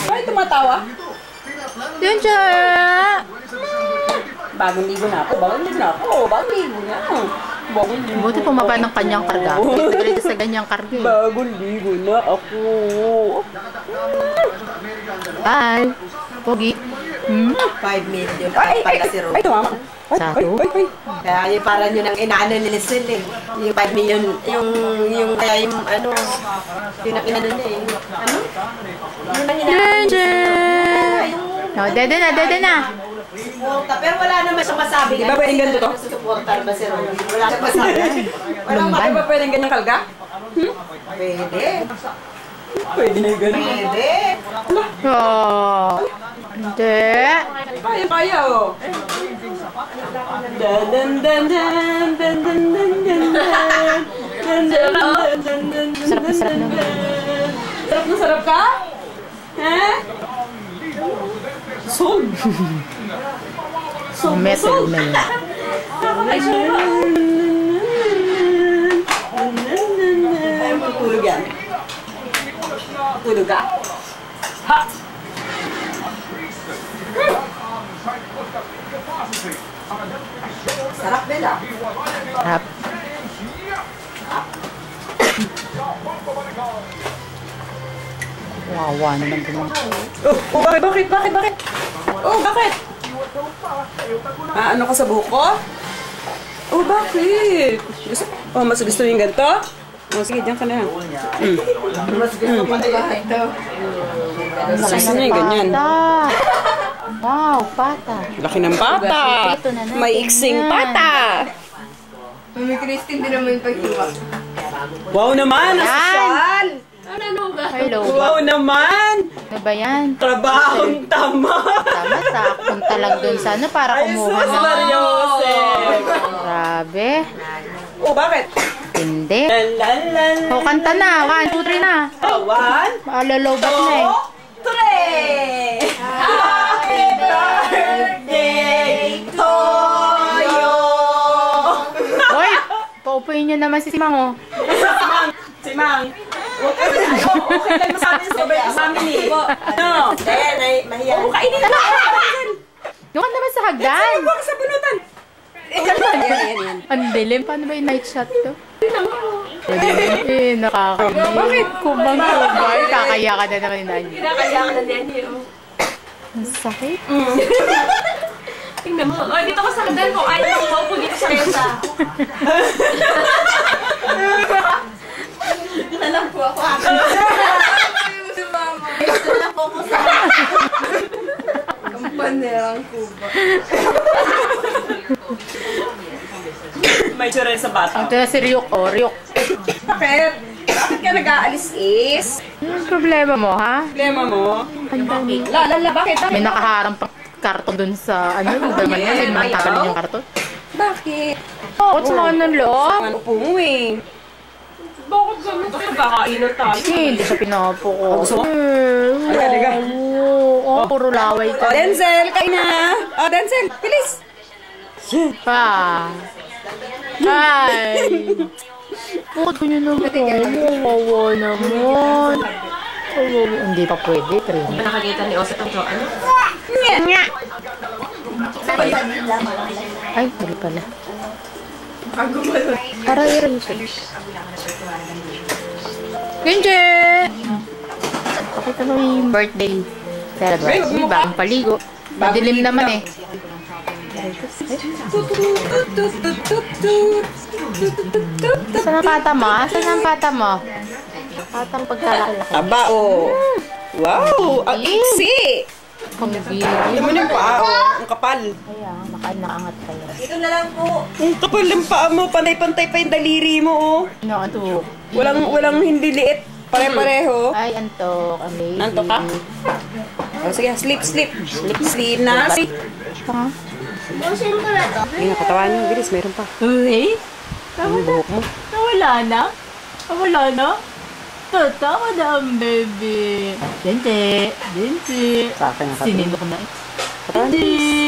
Ay, tumatawa. Yun siya. Bagong ligo na ako. Buti pumaba ng kanyang karga. Dito sa ganyang karga. Bagong ligo na ako. Bye. Pogi. 5 million. Pala si Rose. Ay, tumama. Sato. Kaya yung parang yun ang inaano ni Lizel eh. Yung 5 million, yung kaya yung ano, pinag-inano niya eh. Ano? Yun ang No, dede na. suporta. Pero wala naman siya masabi. Di ba pwedeng ganito to? Suporta ba si Rose? Wala siya masabi. Di ba pwedeng ganyang kalga? Pwede. Pwede na yung ganun. Pwede. Oh. Hindi. Kaya, oh. Dan dan dan dan dan dan dan dan dan. Sarap naman. Sarap na sarap ka? Ha? Sold. Metal na yun. Ay, matulog yan. Matulog ka? Ha? Sarap nila. Sarap. Wawa naman ganun. Oh, bakit? Oh, bakit? Ano ka sa buhok ko? Oh, bakit? Mas gusto yung ganito? Oh, sige, diyan ka na lang. Mas gusto ko na ito. Mas gusto niya yung ganyan. Wow, pata. Laki ng pata. May iksing pata. Mami Christine din naman yung paghiwa. Wow naman, nasosyal. Hello. Wow naman. Ano ba yan? Trabahong tama. Tama, punta lang dun sa ano para Ay, kumuha sus, ng... Mariosep. Grabe. Oh, bakit? Hindi. Lalan. O, kanta na. 1, 2, 3 na. One, Malalobat na eh. 2, 3. Happy birthday to you. Hoy, paupuin niyo naman si Simang, oh. Si Mang. Okay lang masabi sa birthday sa amin eh. Ano? Kaya mahiya. Oo, kainin na. Yung ka naman sa hagdan. Huwag sa bunutan. Yan. Ang dilim. Paano ba yung night shot to? Nakakamiss. Bakit? Kubang-kubay. Kakaya ka na naman yung nanay. Kinakaya ka na niya niyo. Ang sakit. Tingnan mo. Oh, dito ko sa hagdan ko. Ay, ako dito sa mesa. Dito na lang po ako. Dito na lang po ako sa kampanerang Cuba. May tsura sa bata. Ito na si Ryuk, oh. Ryuk. Bakit? Bakit ka nag-aalis is? Anong problema mo, ha? Problema mo? Lala, bakit? May nakaharang pang karton dun sa ano, naman kasi mantakalin yung karton. Bakit? Oo, sumama ng loob. Ano po mo eh? Bakit ganun? Kasi kakainot tayo. Hindi siya pinapo ko. Gusto mo? Halika. Oo, puro laway ka. Oh, Denzel, kain na! Oh, Denzel, bilis! Pa. Ay. Bakit ganyan naman ako? Wawa naman. Hindi pa pwede, pero Nakakita ni Osa itong ano? nga. Ay, mali pala. Para i-reason. Genje! Pakita mo yung birthday. Celebrate. Bagong paligo. Madilim naman eh. Saan ang pata mo? Saan ang pata mo? Patang pagkalalaki. Aba, oh. Wow, ang iksi! Ang bili. Alam mo yung paa, oh. Ang kapal. Kaya, nakaangat kayo. Dito na lang po. Ang kapal ng paa mo, pantay-pantay pa yung daliri mo, oh. No, ito. Walang hindi liit. Pare-pareho. Ay, antok. Amazing. Nanto ka? Oh, sige, sleep na. Sleep. Ha? Hindi, katawan niyo. Bilis, meron pa. Uy? Ang buhok mo. Nawala na? Nawala na? Tatawa na ang baby. Dente. Sa akin, Sinino ko na eh. Katawan. Dente.